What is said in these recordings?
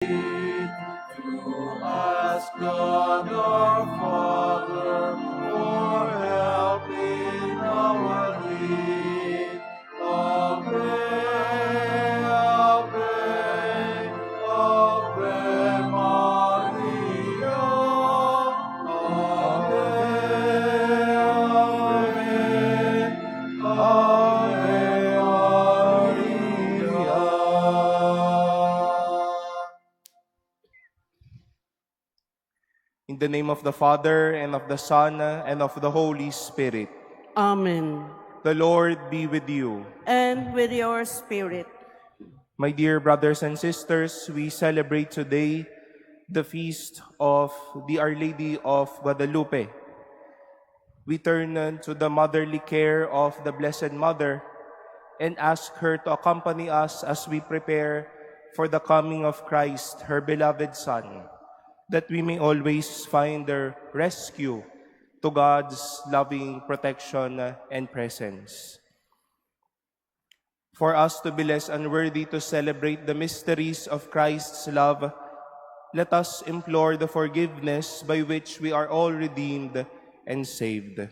To ask God our Father for help in our need. Ave, Ave, Ave Maria. Ave, Ave, Ave Maria. In the name of the Father, and of the Son, and of the Holy Spirit. Amen. The Lord be with you. And with your spirit. My dear brothers and sisters, we celebrate today the feast of the Our Lady of Guadalupe. We turn to the motherly care of the Blessed Mother and ask her to accompany us as we prepare for the coming of Christ, her beloved Son, that we may always find the rescue to God's loving protection and presence. For us to be less unworthy to celebrate the mysteries of Christ's love, let us implore the forgiveness by which we are all redeemed and saved.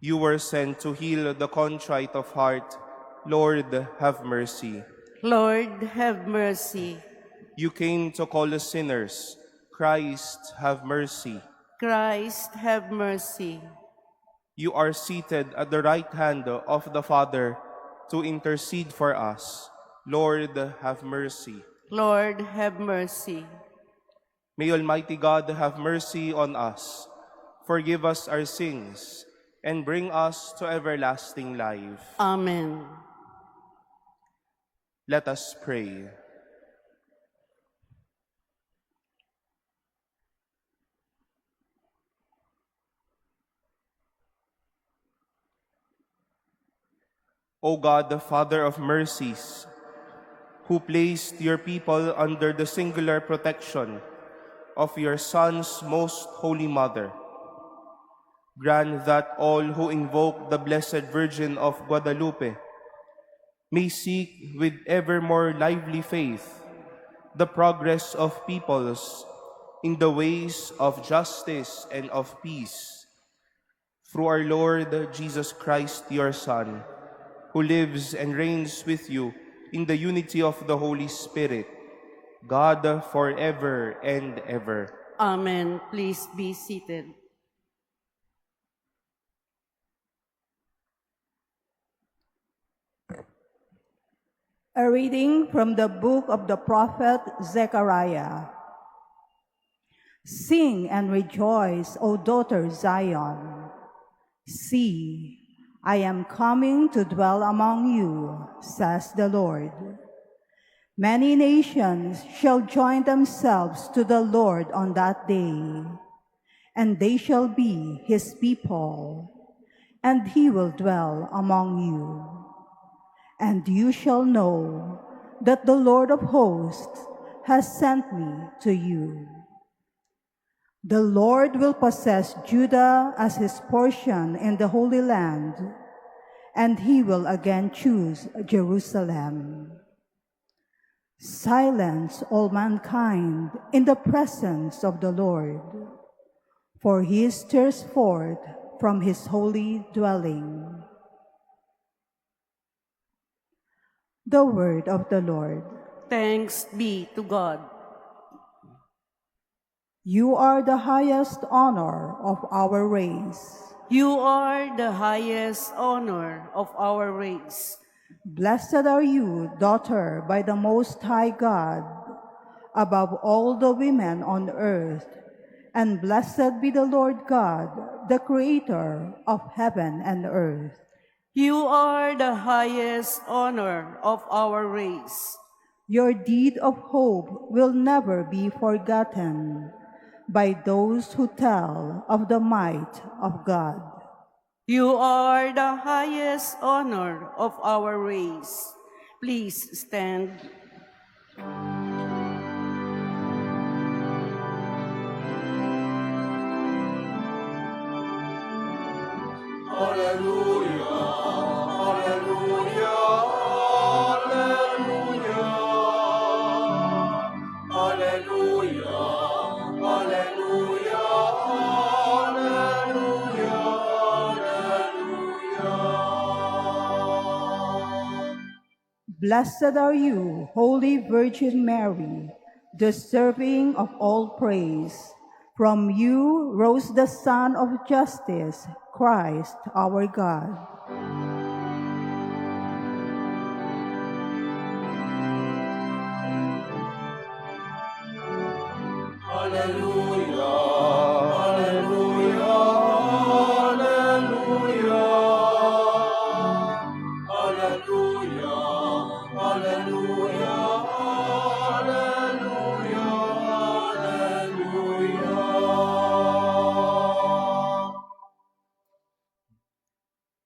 You were sent to heal the contrite of heart. Lord, have mercy. Lord, have mercy. You came to call us sinners. Christ, have mercy. Christ, have mercy. You are seated at the right hand of the Father to intercede for us. Lord, have mercy. Lord, have mercy. May Almighty God have mercy on us, forgive us our sins, and bring us to everlasting life. Amen. Let us pray. O God, the Father of mercies, who placed your people under the singular protection of your Son's most holy mother, grant that all who invoke the Blessed Virgin of Guadalupe may seek with ever more lively faith the progress of peoples in the ways of justice and of peace. Through our Lord Jesus Christ, your Son, who lives and reigns with you in the unity of the Holy Spirit, God forever and ever. Amen. Please be seated. A reading from the book of the prophet Zechariah. Sing and rejoice, O daughter Zion. See, I am coming to dwell among you, says the Lord. Many nations shall join themselves to the Lord on that day, and they shall be his people, and he will dwell among you. And you shall know that the Lord of hosts has sent me to you. The Lord will possess Judah as his portion in the Holy Land, and he will again choose Jerusalem. Silence all mankind in the presence of the Lord, for he stirs forth from his holy dwelling. The word of the Lord. Thanks be to God. You are the highest honor of our race. You are the highest honor of our race. Blessed are you, daughter by the Most High God, above all the women on earth, and blessed be the Lord God, the Creator of heaven and earth. You are the highest honor of our race. Your deed of hope will never be forgotten by those who tell of the might of God. You are the highest honor of our race. Please stand. Blessed are you, Holy Virgin Mary, deserving of all praise. From you rose the Son of Justice, Christ our God.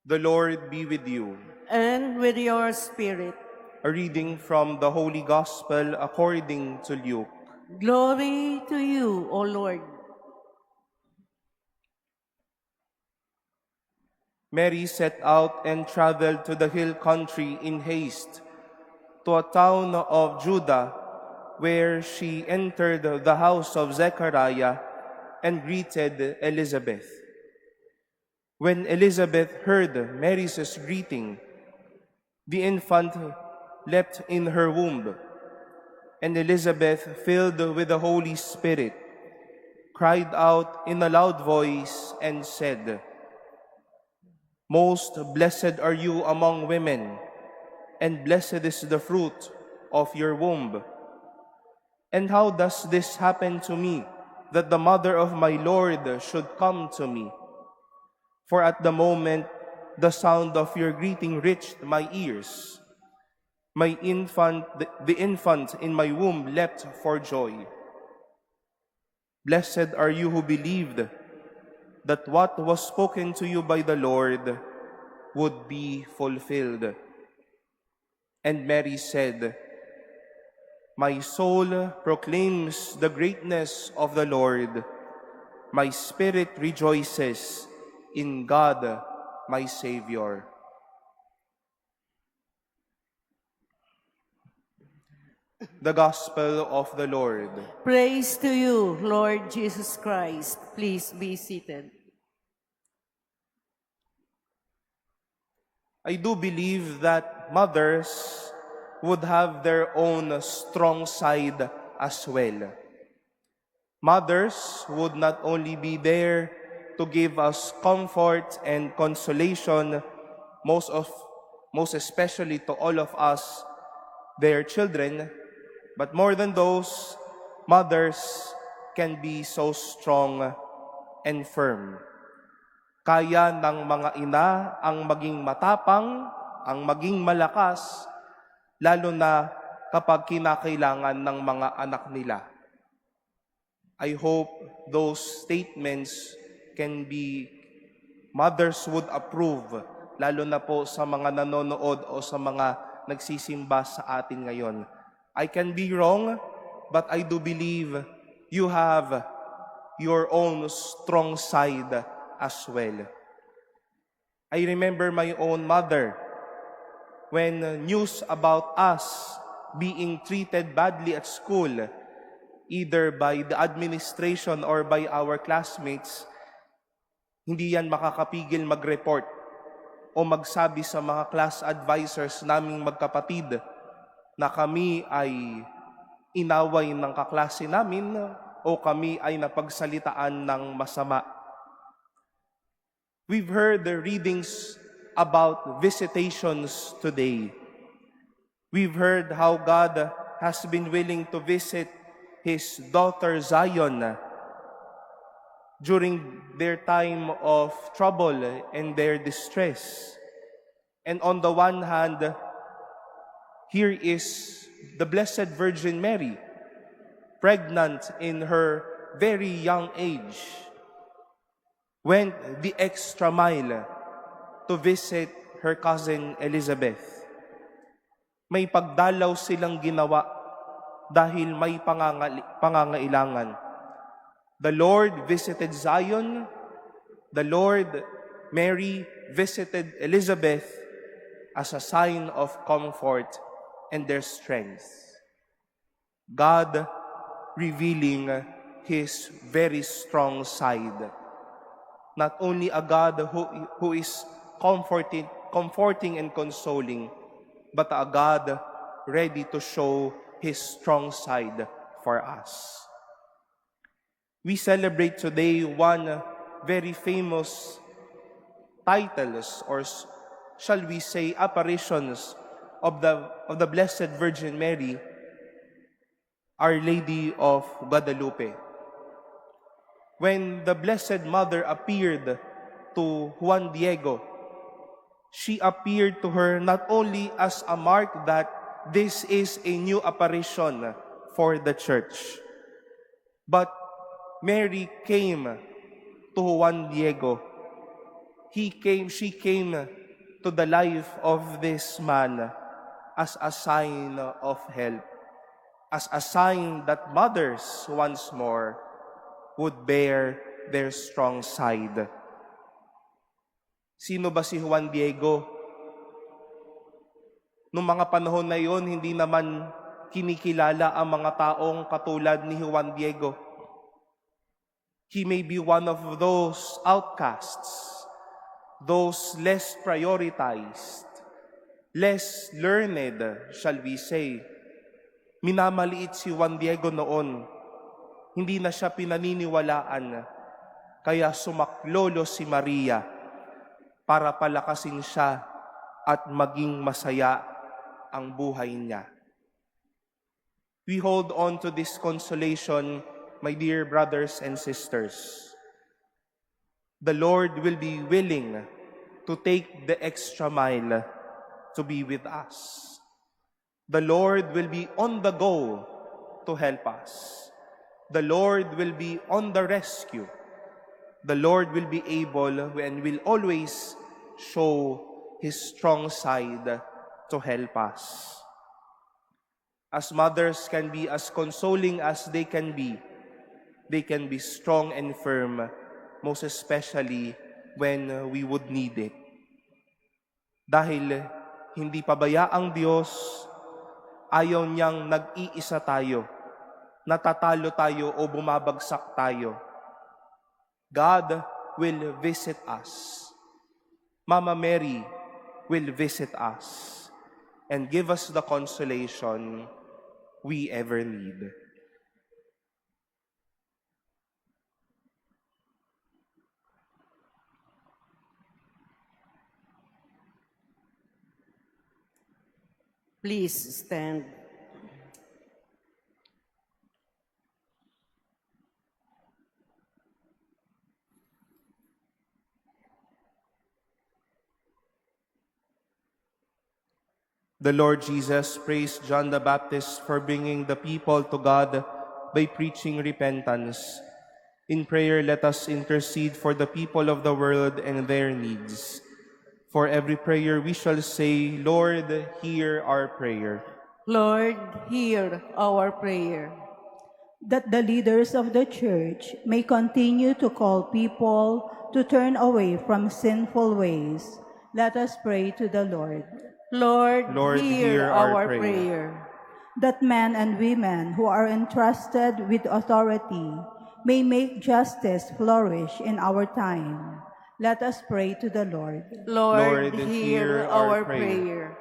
The Lord be with you. And with your spirit. A reading from the Holy Gospel according to Luke. Glory to you, O Lord. Mary set out and traveled to the hill country in haste, to a town of Judah, where she entered the house of Zechariah and greeted Elizabeth. When Elizabeth heard Mary's greeting, the infant leapt in her womb, and Elizabeth, filled with the Holy Spirit, cried out in a loud voice and said, "Most blessed are you among women, and blessed is the fruit of your womb. And how does this happen to me, that the mother of my Lord should come to me? For at the moment the sound of your greeting reached my ears. The infant in my womb leapt for joy. Blessed are you who believed that what was spoken to you by the Lord would be fulfilled." And Mary said, "My soul proclaims the greatness of the Lord. My spirit rejoices in God, my Savior." The Gospel of the Lord. Praise to you, Lord Jesus Christ. Please be seated. I do believe that mothers would have their own strong side as well. Mothers would not only be there to give us comfort and consolation, most especially to all of us, their children, but more than those, mothers can be so strong and firm. Kaya ng mga ina ang maging matapang, ang maging malakas, lalo na kapag kinakailangan ng mga anak nila. I hope those statements mothers would approve, lalo na po sa mga nanonood o sa mga nagsisimba sa atin ngayon. I can be wrong, but I do believe you have your own strong side as well. I remember my own mother when news about us being treated badly at school, either by the administration or by our classmates, hindi yan makakapigil mag-report o magsabi sa mga class advisors naming magkapatid na kami ay inaway ng kaklase namin o kami ay napagsalitaan ng masama. We've heard the readings about visitations today. We've heard how God has been willing to visit His daughter Zion during their time of trouble and their distress. And on the one hand, here is the Blessed Virgin Mary, pregnant in her very young age, went the extra mile to visit her cousin Elizabeth. May pagdalaw silang ginawa dahil may pangangailangan. The Lord visited Zion. The Lord, Mary, visited Elizabeth as a sign of comfort and their strength. God revealing His very strong side. Not only a God who is comforting and consoling, but a God ready to show His strong side for us. We celebrate today one very famous titles, or shall we say apparitions of the Blessed Virgin Mary, Our Lady of Guadalupe. When the Blessed Mother appeared to Juan Diego, she appeared to her not only as a mark that this is a new apparition for the church, but Mary came to Juan Diego. She came to the life of this man as a sign of help, as a sign that mothers once more would bear their strong side. Sino ba si Juan Diego? Noong mga panahon na yon, hindi naman kinikilala ang mga taong katulad ni Juan Diego. He may be one of those outcasts, those less prioritized, less learned, shall we say. Minamaliit si Juan Diego noon. Hindi na siya pinaniniwalaan, kaya sumaklolo si Maria para palakasin siya at maging masaya ang buhay niya. We hold on to this consolation, my dear brothers and sisters. The Lord will be willing to take the extra mile to be with us. The Lord will be on the go to help us. The Lord will be on the rescue. The Lord will be able and will always show His strong side to help us. As mothers can be as consoling as they can be strong and firm, most especially when we would need it. Dahil hindi pabayaang Diyos, ayaw niyang nag-iisa tayo, natatalo tayo o bumabagsak tayo. God will visit us. Mama Mary will visit us and give us the consolation we ever need. Please stand. The Lord Jesus praised John the Baptist for bringing the people to God by preaching repentance. In prayer, let us intercede for the people of the world and their needs. For every prayer we shall say, Lord, hear our prayer. Lord, hear our prayer. That the leaders of the church may continue to call people to turn away from sinful ways, let us pray to the Lord. Lord, Lord, hear our prayer. That men and women who are entrusted with authority may make justice flourish in our time, let us pray to the Lord. Lord, hear our prayer.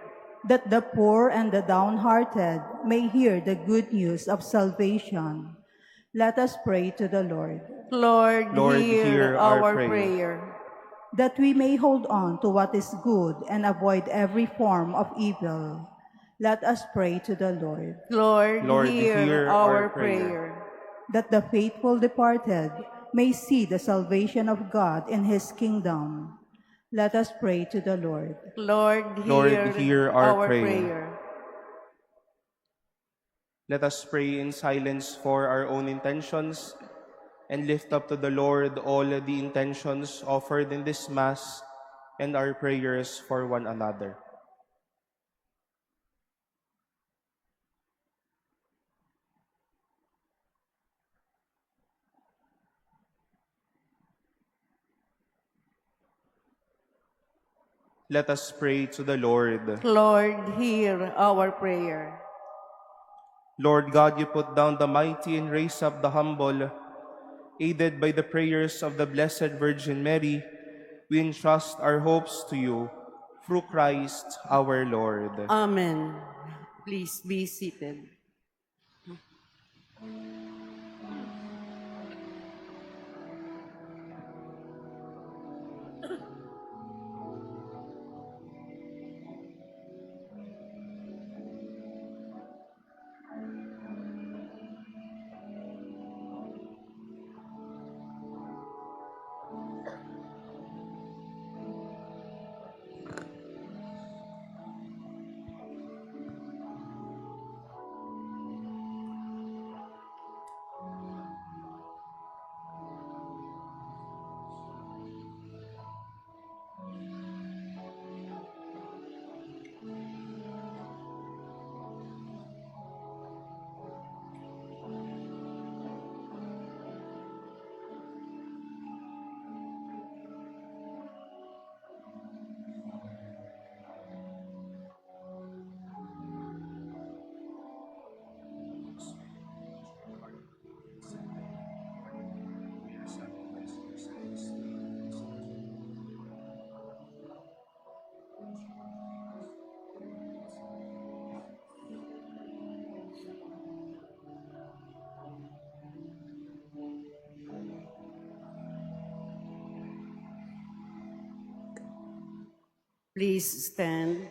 That the poor and the downhearted may hear the good news of salvation, let us pray to the Lord. Lord, Lord, hear hear our our prayer. prayer. That we may hold on to what is good and avoid every form of evil, let us pray to the Lord. Lord, hear hear our our prayer. prayer. That the faithful departed may see the salvation of God in His kingdom, let us pray to the Lord. Lord, hear our prayer. prayer. Let us pray in silence for our own intentions and lift up to the Lord all the intentions offered in this Mass and our prayers for one another. Let us pray to the Lord. Lord, hear our prayer. Lord God, you put down the mighty and raise up the humble. Aided by the prayers of the Blessed Virgin Mary, we entrust our hopes to you, through Christ our Lord. Amen. Please be seated. Please stand.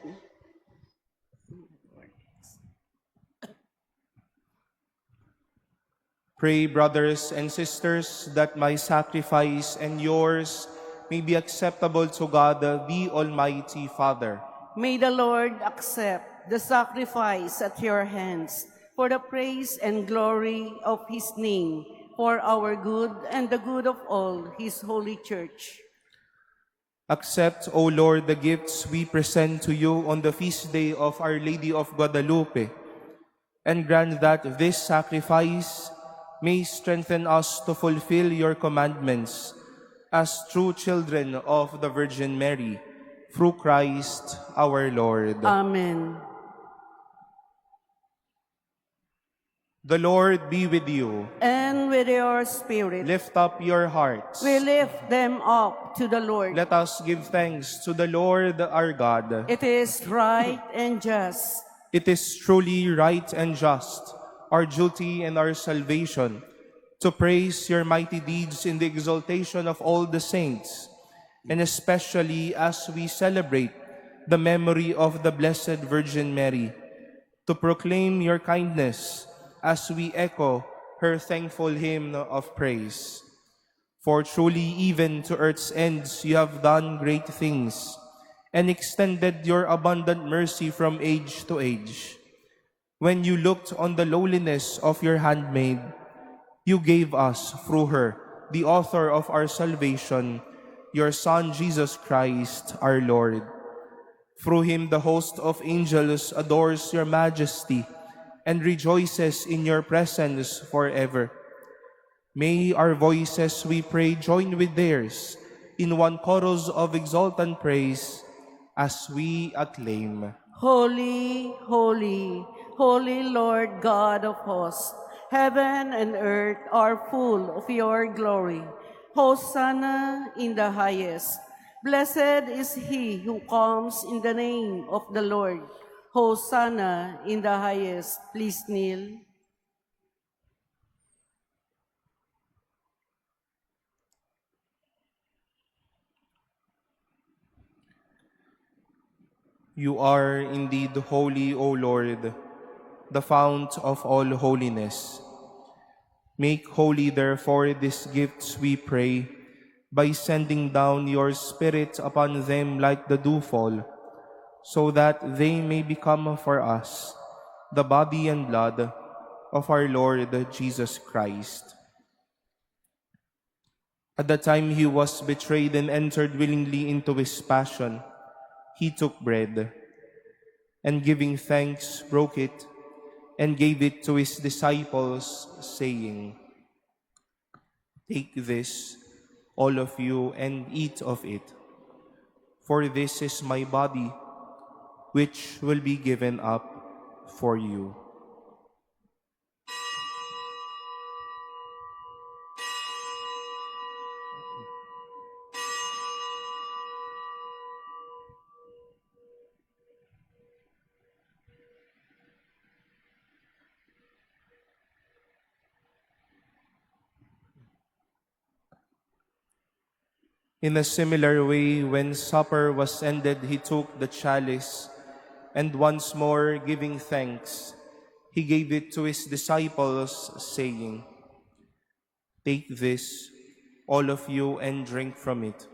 Pray, brothers and sisters, that my sacrifice and yours may be acceptable to God, the Almighty Father. May the Lord accept the sacrifice at your hands for the praise and glory of his name, for our good and the good of all his holy church. Accept, O Lord, the gifts we present to you on the feast day of Our Lady of Guadalupe, and grant that this sacrifice may strengthen us to fulfill your commandments as true children of the Virgin Mary, through Christ our Lord. Amen. The Lord be with you. And with your spirit, Lift up your hearts. we lift them up to the Lord. Let us give thanks to the Lord our God. It is right and just. It is truly right and just, our duty and our salvation, to praise your mighty deeds in the exaltation of all the saints, and especially as we celebrate the memory of the Blessed Virgin Mary, to proclaim your kindness as we echo her thankful hymn of praise. For truly even to earth's ends you have done great things, and extended your abundant mercy from age to age. When you looked on the lowliness of your handmaid, you gave us, through her, the author of our salvation, your Son, Jesus Christ, our Lord. Through him the host of angels adores your majesty and rejoices in your presence forever. May our voices, we pray, join with theirs in one chorus of exultant praise as we acclaim. Holy, holy, holy Lord God of hosts, heaven and earth are full of your glory. Hosanna in the highest. Blessed is he who comes in the name of the Lord. Hosanna in the highest. Please kneel. You are indeed holy, O Lord, the fount of all holiness. Make holy, therefore, these gifts, we pray, by sending down your Spirit upon them like the dewfall, so that they may become for us the body and blood of our Lord Jesus Christ. At the time he was betrayed and entered willingly into his passion, he took bread, and giving thanks, broke it, and gave it to his disciples, saying, "Take this, all of you, and eat of it. For this is my body, which will be given up for you. In a similar way, when supper was ended, he took the chalice, and once more giving thanks, he gave it to his disciples, saying, "Take this, all of you, and drink from it.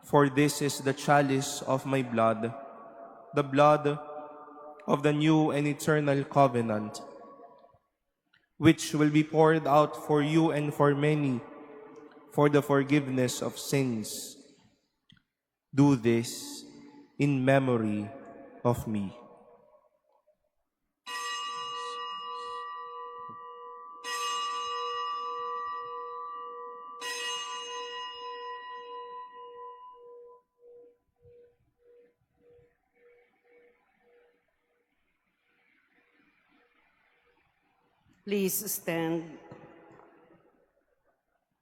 For this is the chalice of my blood, the blood of the new and eternal covenant, which will be poured out for you and for many for the forgiveness of sins. Do this in memory of me." Please stand.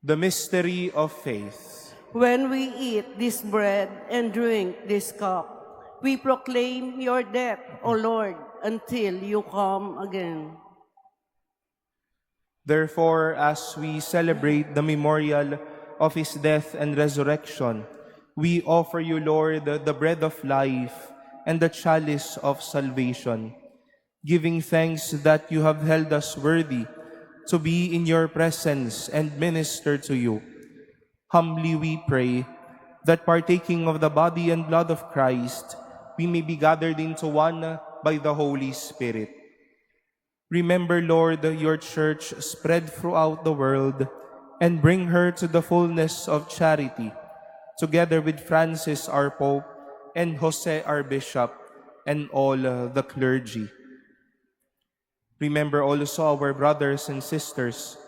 The mystery of faith. When we eat this bread and drink this cup, we proclaim your death, O Lord, until you come again. Therefore, as we celebrate the memorial of his death and resurrection, we offer you, Lord, the bread of life and the chalice of salvation, giving thanks that you have held us worthy to be in your presence and minister to you. Humbly we pray that partaking of the body and blood of Christ, we may be gathered into one by the Holy Spirit. Remember, Lord, your church spread throughout the world and bring her to the fullness of charity, together with Francis our Pope and Jose our Bishop and all the clergy. Remember also our brothers and sisters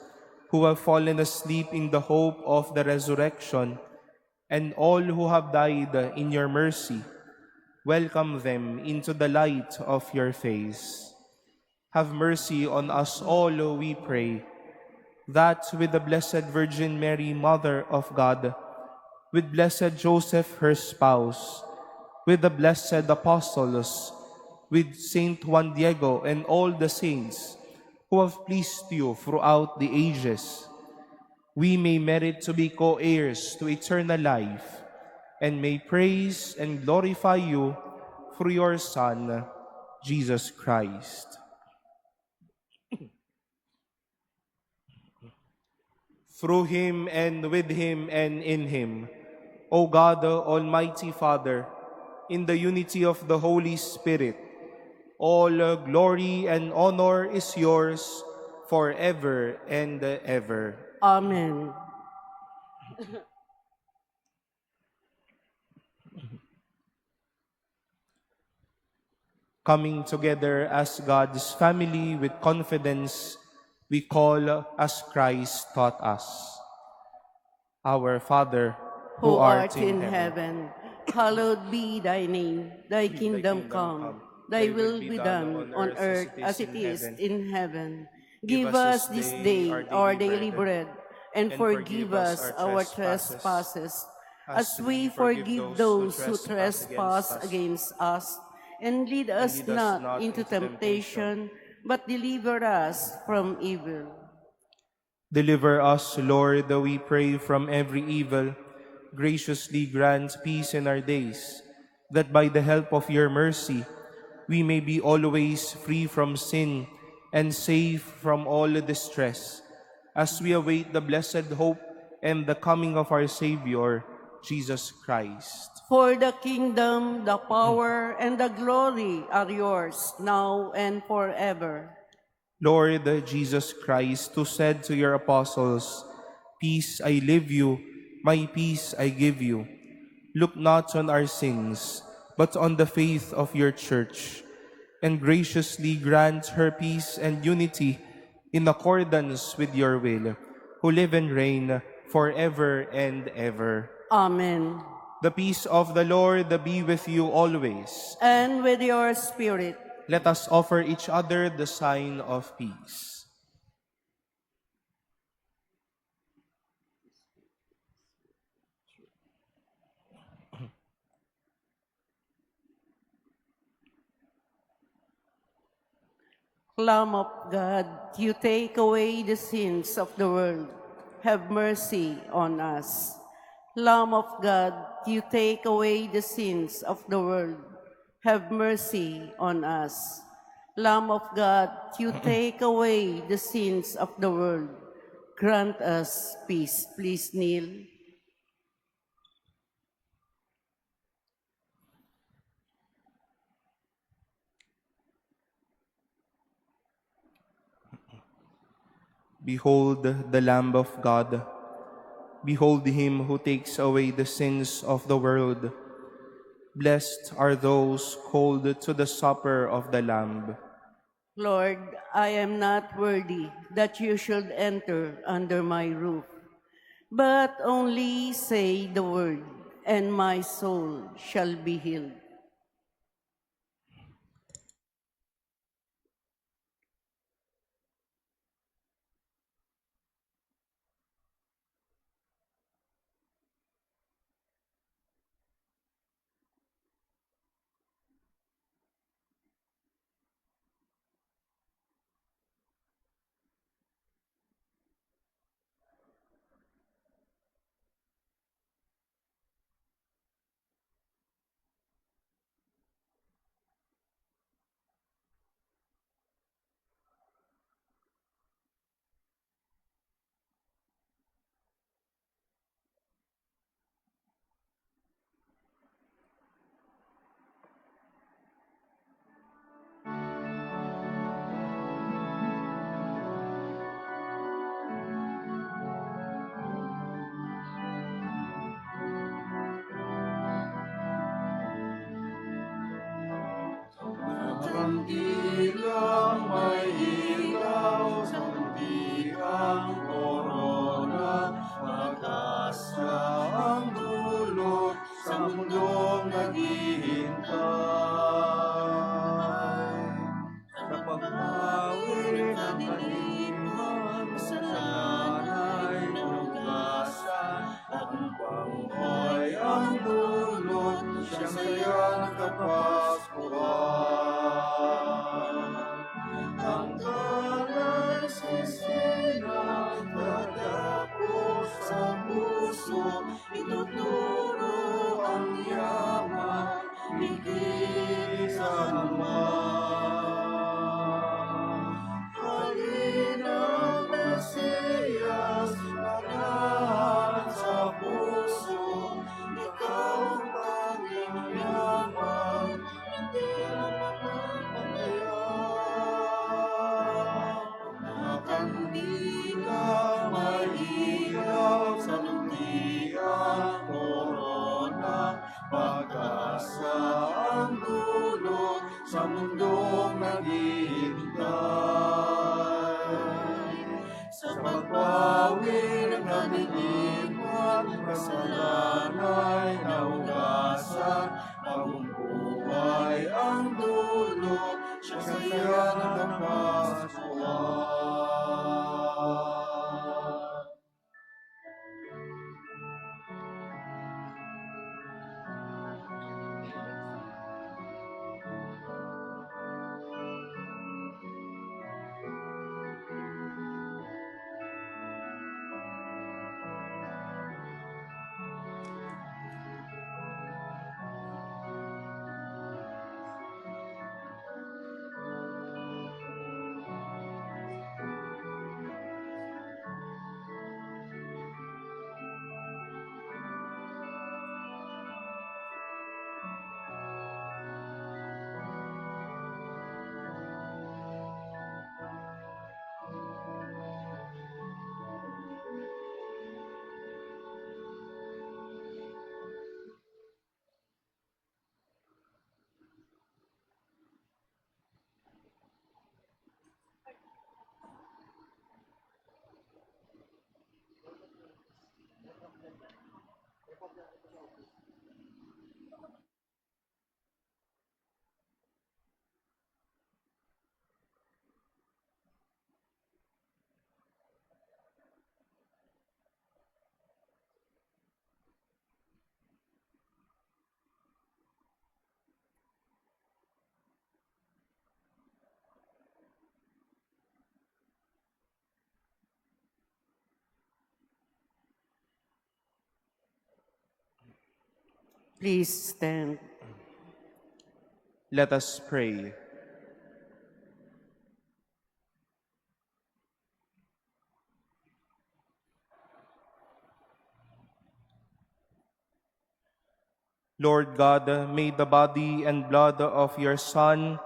who have fallen asleep in the hope of the resurrection, and all who have died in your mercy. Welcome them into the light of your face. Have mercy on us all, we pray, that with the Blessed Virgin Mary, Mother of God, with Blessed Joseph, her spouse, with the blessed apostles, with Saint Juan Diego and all the saints who have pleased you throughout the ages, we may merit to be co-heirs to eternal life, and may praise and glorify you through your Son, Jesus Christ. Through him and with him and in him, O God, the Almighty Father, in the unity of the Holy Spirit, all glory and honor is yours forever and ever. Amen. Coming together as God's family with confidence, we call as Christ taught us. Our Father, Who art in heaven, hallowed be thy name. Thy kingdom come. Thy will be done on earth as it is in heaven. Give us this day our daily bread, and forgive us our trespasses, as we forgive those who trespass against us. And lead us not into temptation, but deliver us from evil. Deliver us, Lord, we pray, from every evil. Graciously grant peace in our days, that by the help of your mercy, we may be always free from sin and safe from all distress, as we await the blessed hope and the coming of our Savior, Jesus Christ. For the kingdom, the power, and the glory are yours, now and forever. Lord Jesus Christ, who said to your apostles, "Peace I leave you, my peace I give you," look not on our sins, but on the faith of your church, and graciously grant her peace and unity in accordance with your will, who live and reign forever and ever. Amen. The peace of the Lord be with you always. And with your spirit. Let us offer each other the sign of peace. Lamb of God, you take away the sins of the world. Have mercy on us. Lamb of God, you take away the sins of the world. Have mercy on us. Lamb of God, you take away the sins of the world. Grant us peace. Please kneel. Behold the Lamb of God. Behold him who takes away the sins of the world. Blessed are those called to the supper of the Lamb. Lord, I am not worthy that you should enter under my roof, but only say the word, and my soul shall be healed. Kandilang may ilaw sa muntiang korona, pag-asa ang dulot sa mundong naghihintay. Sa pagpawi ng kalimang kasalanay nugasan, ang panghoy ang dulot, siyang saya ng Kapaskuhan. Ang kalay sisinang tatapos sa puso, ituturo ang yaman, higit sa naman. Halinang Mesiyas, lahat sa puso, ikaw ang tanging yaman, hindi mapapagpapayan. Mga kandila may ilaw sa luntiang korona, pag-asa ang dulot sa mundong naghihintay. Sa pagpawi ng kadiliman, kasalanay naugasan, bagong buhay ang dulot, siyang saya ng Kapaskuhan. Please stand. Let us pray. Lord God, may the body and blood of your Son,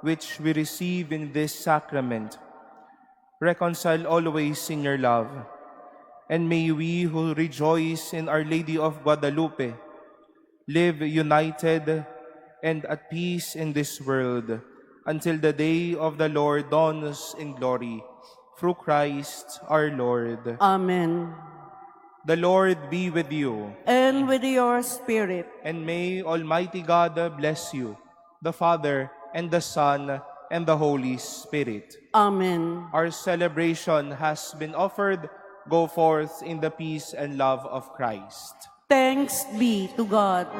which we receive in this sacrament, reconcile always in your love. And may we who rejoice in Our Lady of Guadalupe live united and at peace in this world until the day of the Lord dawns in glory. Through Christ our Lord. Amen. The Lord be with you. And with your spirit. And may Almighty God bless you, the Father, and the Son, and the Holy Spirit. Amen. Our celebration has been offered. Go forth in the peace and love of Christ. Thanks be to God.